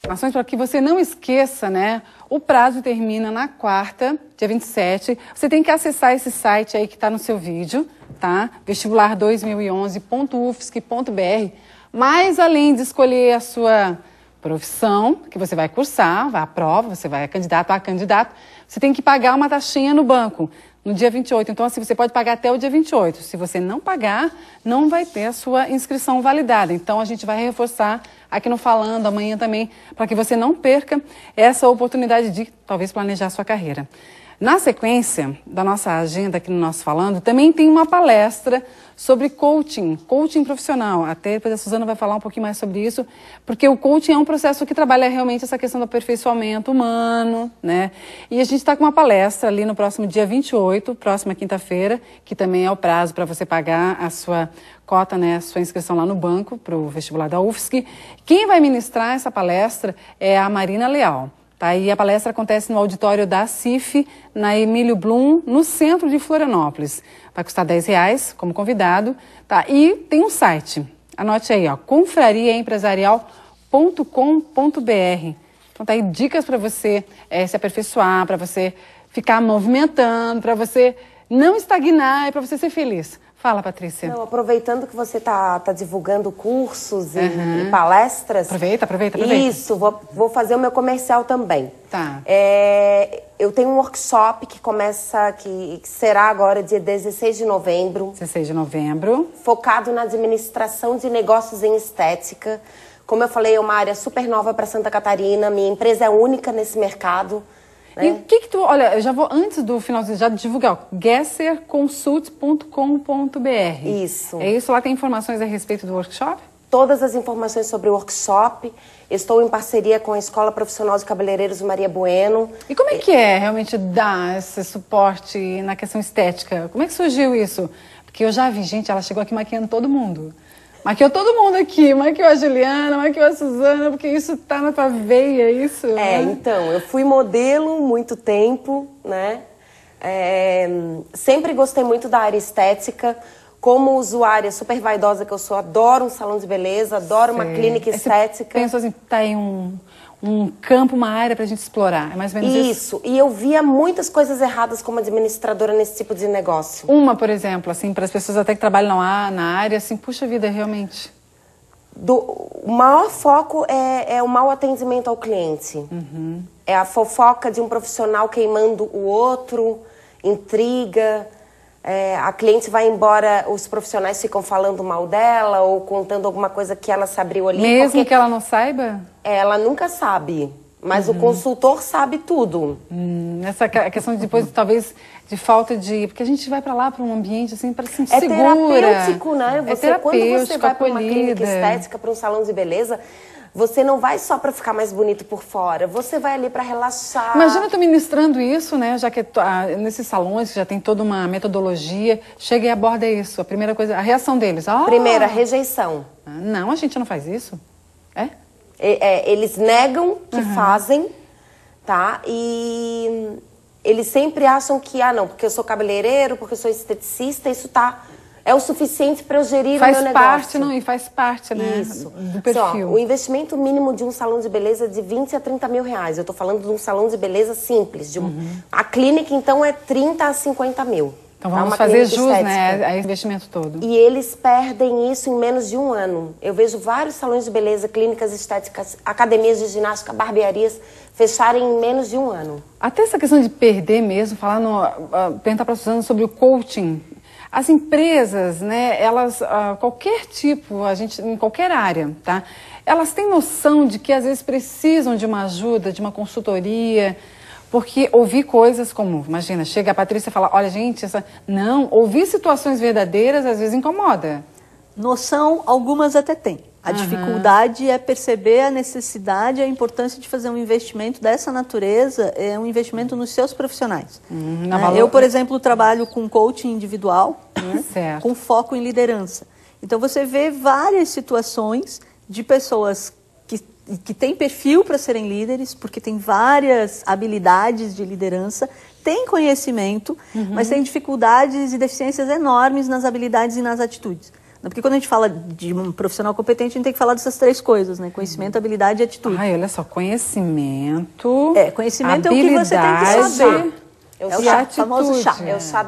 Informações para que você não esqueça, né? O prazo termina na quarta, dia 27. Você tem que acessar esse site aí que está no seu vídeo, tá? vestibular2011.ufsc.br. Mas além de escolher a sua profissão, que você vai cursar, vai à prova, você vai a candidato, você tem que pagar uma taxinha no banco no dia 28. Então, assim, você pode pagar até o dia 28. Se você não pagar, não vai ter a sua inscrição validada. Então, a gente vai reforçar aqui no Falando amanhã também, para que você não perca essa oportunidade de, talvez, planejar a sua carreira. Na sequência da nossa agenda aqui no nosso Falando, também tem uma palestra sobre coaching profissional. Até depois a Suzana vai falar um pouquinho mais sobre isso, porque o coaching é um processo que trabalha realmente essa questão do aperfeiçoamento humano, né? E a gente está com uma palestra ali no próximo dia 28, próxima quinta-feira, que também é o prazo para você pagar a sua cota, né, a sua inscrição lá no banco, para o vestibular da UFSC. Quem vai ministrar essa palestra é a Marina Leal. Tá? E a palestra acontece no auditório da CIF, na Emílio Blum, no centro de Florianópolis. Vai custar R$10 como convidado. Tá? E tem um site, anote aí, ó, confrariaempresarial.com.br. Então tá aí dicas para você se aperfeiçoar, para você ficar movimentando, para você não estagnar e para você ser feliz. Fala, Patrícia. Não, aproveitando que você tá divulgando cursos e palestras... Aproveita. Isso, vou fazer o meu comercial também. Tá. Eu tenho um workshop que começa, que será agora dia 16 de novembro. 16 de novembro. Focado na administração de negócios em estética. Como eu falei, é uma área super nova para Santa Catarina. Minha empresa é única nesse mercado. E o que tu... Olha, eu já vou, antes do finalzinho, já divulgar, gesserconsult.com.br. Isso. É isso? Lá tem informações a respeito do workshop? Todas as informações sobre o workshop. Estou em parceria com a Escola Profissional de Cabeleireiros Maria Bueno. E como é que é realmente dar esse suporte na questão estética? Como é que surgiu isso? Porque eu já vi, gente, ela chegou aqui maquiando todo mundo. Maquiou todo mundo aqui, maquiou a Juliana, maquiou a Suzana, porque isso tá na tua veia, isso? Então, eu fui modelo muito tempo, né? Sempre gostei muito da área estética. Como usuária super vaidosa que eu sou, adoro um salão de beleza, adoro uma clínica estética. Você pensou assim, tá aí um campo, uma área pra gente explorar, é mais ou menos isso? Isso, e eu via muitas coisas erradas como administradora nesse tipo de negócio. Uma, por exemplo, assim, para as pessoas até que trabalham na área, assim, puxa vida, realmente. O maior foco é o mau atendimento ao cliente. É a fofoca de um profissional queimando o outro, intriga. A cliente vai embora, os profissionais ficam falando mal dela ou contando alguma coisa que ela se abriu ali. Mesmo que ela não saiba? Ela nunca sabe, mas o consultor sabe tudo. Essa questão de depois, talvez, de falta de... Porque a gente vai para lá, para um ambiente, assim, para se sentir segura. Terapêutico, né? Quando você vai para uma clínica estética, para um salão de beleza... Você não vai só para ficar mais bonito por fora, você vai ali para relaxar. Imagina tu ministrando isso, né? Já que nesses salões que já tem toda uma metodologia, chega e aborda isso. A primeira coisa, a reação deles. Primeiro, a rejeição. Não, a gente não faz isso. Eles negam que fazem, tá? E eles sempre acham que, não, porque eu sou cabeleireiro, porque eu sou esteticista, isso é o suficiente para eu gerir o meu negócio. Faz parte, né? Isso. Do perfil. O investimento mínimo de um salão de beleza é de 20 a 30 mil reais. Eu tô falando de um salão de beleza simples. A clínica, então, é 30 a 50 mil. Então vamos fazer jus, né, a esse investimento todo. E eles perdem isso em menos de um ano. Eu vejo vários salões de beleza, clínicas estéticas, academias de ginástica, barbearias fecharem em menos de um ano. Até essa questão de perder mesmo, perguntar para a Suzana sobre o coaching. As empresas, né, elas, qualquer tipo, em qualquer área, tá? Elas têm noção de que às vezes precisam de uma ajuda, de uma consultoria, porque ouvir coisas como, imagina, chega a Patrícia e fala, olha gente, ouvir situações verdadeiras às vezes incomoda. Noção, algumas até têm. A dificuldade é perceber a necessidade e a importância de fazer um investimento dessa natureza, um investimento nos seus profissionais. Eu, por exemplo, trabalho com coaching individual, com foco em liderança. Então, você vê várias situações de pessoas que têm perfil para serem líderes, porque têm várias habilidades de liderança, têm conhecimento, mas têm dificuldades e deficiências enormes nas habilidades e nas atitudes. Porque quando a gente fala de um profissional competente, a gente tem que falar dessas 3 coisas, né? Conhecimento, habilidade e atitude. Ai, olha só, conhecimento, conhecimento é o que você tem que saber. É o famoso chá.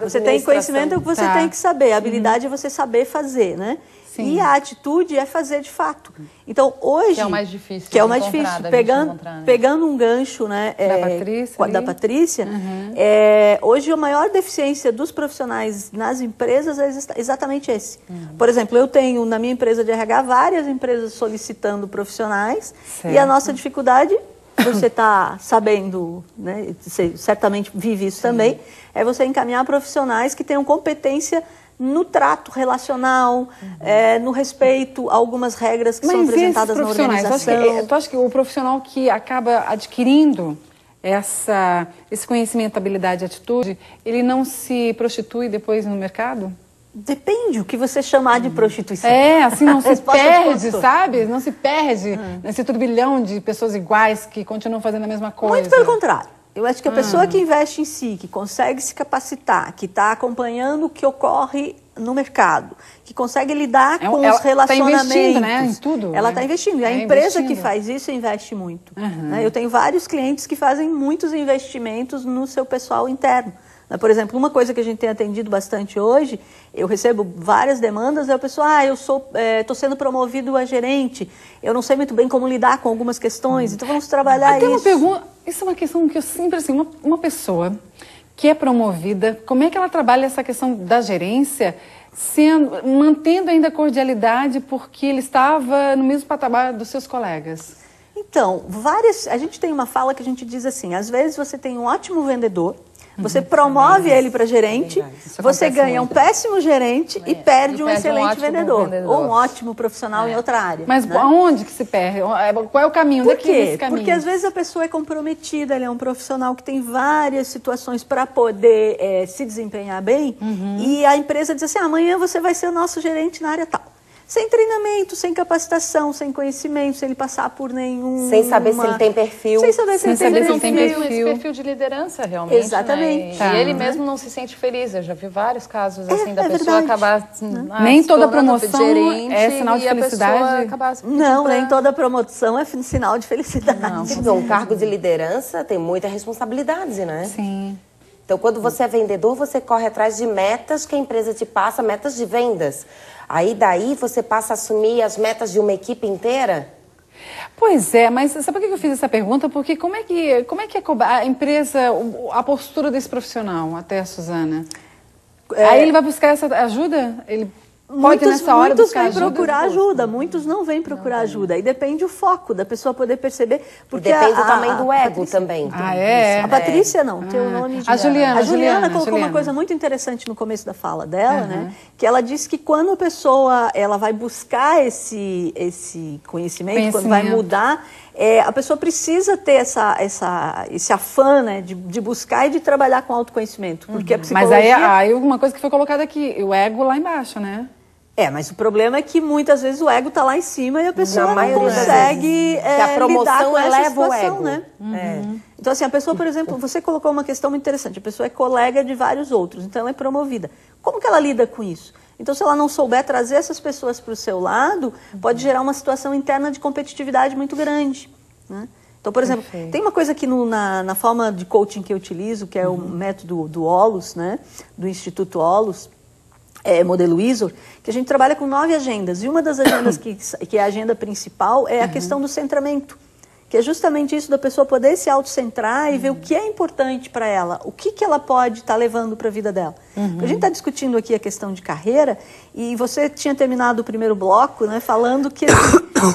Você tem conhecimento, é o que você tem que saber. A habilidade é você saber fazer, né? Sim. E a atitude é fazer de fato. Então, hoje... Que é o mais difícil. Que é o mais difícil. Pegando um gancho, né, da Patrícia, hoje a maior deficiência dos profissionais nas empresas é exatamente esse. Por exemplo, eu tenho na minha empresa de RH várias empresas solicitando profissionais, certo. E a nossa dificuldade, você está sabendo, né, você certamente vive isso também, é você encaminhar profissionais que tenham competência no trato relacional, no respeito a algumas regras que são apresentadas na organização. Tu acha que o profissional que acaba adquirindo esse conhecimento, habilidade e atitude, ele não se prostitui depois no mercado? Depende o que você chamar de prostituição. Assim não se perde, sabe? Não se perde nesse turbilhão de pessoas iguais que continuam fazendo a mesma coisa. Muito pelo contrário. Eu acho que a pessoa que investe em si, que consegue se capacitar, que está acompanhando o que ocorre no mercado, que consegue lidar com os relacionamentos. Está investindo, né, em tudo. Ela está investindo. E a empresa que faz isso investe muito. Eu tenho vários clientes que fazem muitos investimentos no seu pessoal interno. Por exemplo, uma coisa que a gente tem atendido bastante hoje, eu recebo várias demandas, a pessoa, eu estou sendo promovido a gerente, eu não sei muito bem como lidar com algumas questões, então vamos trabalhar isso. Uma pergunta, isso é uma questão que eu sempre, assim, uma pessoa que é promovida, como é que ela trabalha essa questão da gerência, mantendo ainda a cordialidade porque ele estava no mesmo patamar dos seus colegas? Então, a gente tem uma fala que a gente diz assim, às vezes você tem um ótimo vendedor, você promove ele para gerente, você ganha um péssimo gerente e perde um excelente vendedor. Ou um ótimo profissional em outra área. Mas aonde que se perde? Qual é o caminho? Por quê? Porque às vezes a pessoa é comprometida, ele é um profissional que tem várias situações para poder se desempenhar bem, e a empresa diz assim, amanhã você vai ser o nosso gerente na área tal. Sem treinamento, sem capacitação, sem conhecimento, sem ele passar por nenhum... Sem saber se ele tem perfil. Sem saber se ele tem perfil. Esse perfil de liderança, realmente. Exatamente. Né? E ele mesmo não se sente feliz. Eu já vi vários casos assim, da pessoa acabar... Nem toda promoção é sinal de felicidade? Não, nem toda promoção é sinal de felicidade. Não. Um cargo de liderança tem muita responsabilidade, né? Sim. Então, quando você é vendedor, você corre atrás de metas que a empresa te passa, metas de vendas. Aí, daí, você passa a assumir as metas de uma equipe inteira? Pois é, mas sabe por que eu fiz essa pergunta? Porque como é que a empresa, a postura desse profissional, até a Suzana? Aí ele vai buscar essa ajuda? Ele pode nessa hora buscar ajuda? Muitos vêm procurar ajuda, muitos não vêm procurar ajuda. Aí depende o foco da pessoa poder perceber. Porque depende do tamanho do ego também. A Patrícia não, tem o nome de... A Juliana colocou uma coisa muito interessante no começo da fala dela, né? Que ela disse que quando a pessoa ela vai buscar esse conhecimento, quando vai mudar, a pessoa precisa ter esse afã, né, de buscar e de trabalhar com autoconhecimento. Porque a psicologia... Mas aí uma coisa que foi colocada aqui, o ego lá embaixo, né? Mas o problema é que muitas vezes o ego está lá em cima e a pessoa não consegue lidar com essa situação, né? Então, assim, a pessoa, por exemplo, você colocou uma questão muito interessante, a pessoa é colega de vários outros, então ela é promovida. Como que ela lida com isso? Então, se ela não souber trazer essas pessoas para o seu lado, pode gerar uma situação interna de competitividade muito grande, né? Então, por exemplo, tem uma coisa que na forma de coaching que eu utilizo, que é o método do OLUS, né? Do Instituto OLUS, modelo ISO, que a gente trabalha com 9 agendas. E uma das agendas que é a agenda principal é a questão do centramento. Que é justamente isso da pessoa poder se autocentrar e ver o que é importante para ela, o que ela pode estar levando para a vida dela. A gente está discutindo aqui a questão de carreira e você tinha terminado o primeiro bloco, né, falando que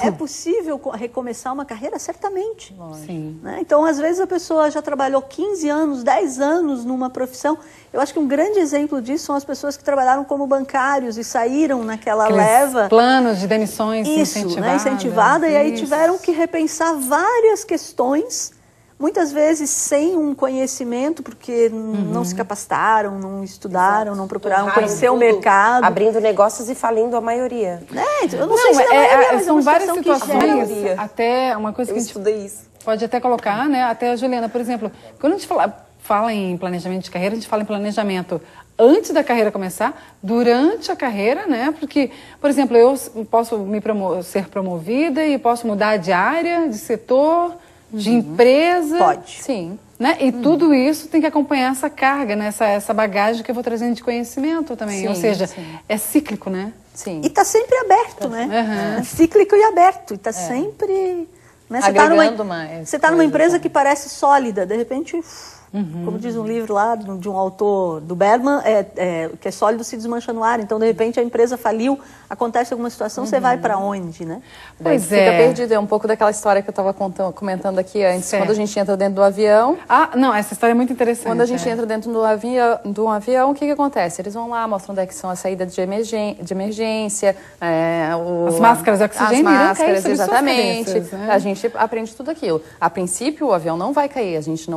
é possível recomeçar uma carreira? Certamente. Sim. Né? Então, às vezes a pessoa já trabalhou 15 anos, 10 anos numa profissão. Eu acho que um grande exemplo disso são as pessoas que trabalharam como bancários e saíram naquela leva... planos de demissões incentivada, e aí tiveram que repensar várias questões, muitas vezes sem um conhecimento, porque não se capacitaram, não estudaram, não procuraram conhecer o mercado. Abrindo negócios e falindo a maioria. Eu não sei se é a maioria, mas são várias situação situações, até uma coisa que eu estudei isso. Pode até colocar, né? Até a Juliana, por exemplo, quando a gente fala, fala em planejamento de carreira, a gente fala em planejamento antes da carreira começar, durante a carreira, né? Porque, por exemplo, eu posso ser promovida e posso mudar de área, de setor, de empresa. Pode. Sim. Né? E tudo isso tem que acompanhar essa carga, né? essa bagagem que eu vou trazendo de conhecimento também. Sim, ou seja, sim. é cíclico, né? Sim. E está sempre aberto, né? É cíclico e aberto. E está sempre... Né? Agregando mais. Você está numa empresa que parece sólida, de repente... Como diz um livro lá de um autor do Berman, que é sólido se desmancha no ar. Então, de repente, a empresa faliu, acontece alguma situação, você vai para onde, né? Pois Fica perdido. É um pouco daquela história que eu estava comentando aqui antes. Certo. Quando a gente entra dentro do avião... Ah, não, essa história é muito interessante. Quando a gente entra dentro do avião, o que acontece? Eles vão lá, mostram onde é que são as saídas de emergência, as máscaras de oxigênio. As máscaras, exatamente. Cabeças, né? A gente aprende tudo aquilo. A princípio, o avião não vai cair, a gente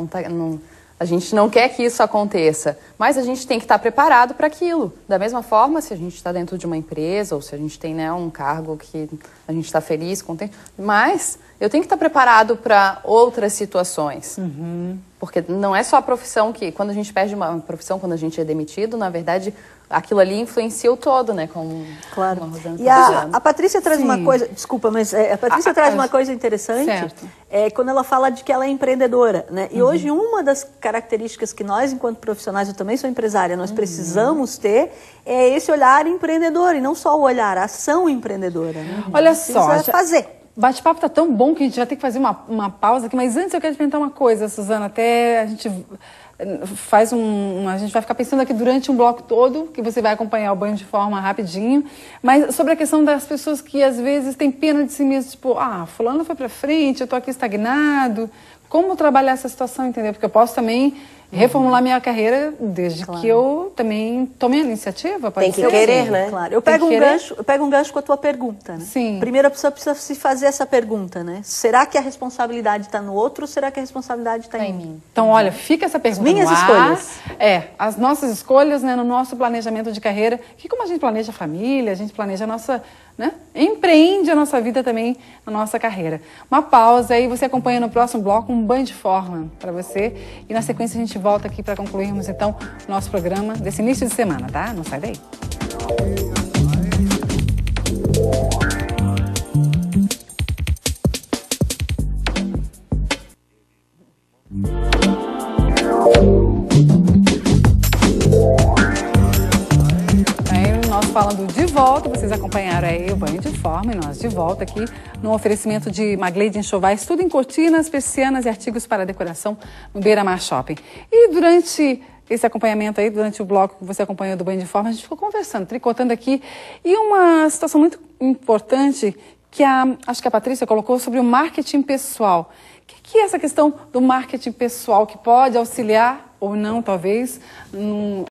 não quer que isso aconteça, mas a gente tem que estar preparado para aquilo. Da mesma forma, se a gente está dentro de uma empresa ou se a gente tem, né, um cargo que a gente está feliz, contente, mas eu tenho que estar preparado para outras situações. Porque não é só a profissão que, quando a gente perde uma profissão, quando a gente é demitido, na verdade, aquilo ali influencia o todo, né? Claro. Como a Rosana E tá dizendo. a Patrícia traz uma coisa, desculpa, mas a Patrícia traz uma coisa interessante, certo. Quando ela fala de que ela é empreendedora, né? E hoje uma das características que nós, enquanto profissionais, eu também sou empresária, nós precisamos ter é esse olhar empreendedor, e não só o olhar, a ação empreendedora. Né? Olha só, fazer. O bate-papo tá tão bom que a gente vai ter que fazer uma pausa aqui, mas antes eu quero te perguntar uma coisa, Suzana, até a gente faz a gente vai ficar pensando aqui durante um bloco todo, que você vai acompanhar o banho de forma rapidinho, mas sobre a questão das pessoas que às vezes têm pena de si mesmo, tipo, fulano foi pra frente, eu tô aqui estagnado, como trabalhar essa situação, entendeu? Porque eu posso também reformular minha carreira desde que eu também tome a iniciativa. Tem que querer, né? Claro. Eu pego um gancho com a tua pergunta, né? Sim. Primeiro a pessoa precisa se fazer essa pergunta, né? Será que a responsabilidade está no outro ou será que a responsabilidade está em mim? Então, olha, fica essa pergunta Minhas no ar. escolhas. As nossas escolhas, né, no nosso planejamento de carreira, que como a gente planeja a família, a gente planeja a nossa, né, empreende a nossa vida também, a nossa carreira. Uma pausa aí, você acompanha no próximo bloco um banho de forma para você e na sequência a gente volta aqui para concluirmos então o nosso programa desse início de semana, tá? Não sai daí. Falando de volta, vocês acompanharam aí o banho de forma e nós de volta aqui no oferecimento de Maglade Enxovais, tudo em cortinas, persianas e artigos para decoração no Beira Mar Shopping. E durante esse acompanhamento aí, durante o bloco que você acompanhou do banho de forma, a gente ficou conversando, tricotando aqui, e uma situação muito importante que acho que a Patrícia colocou sobre o marketing pessoal. O que é essa questão do marketing pessoal que pode auxiliar ou não, talvez,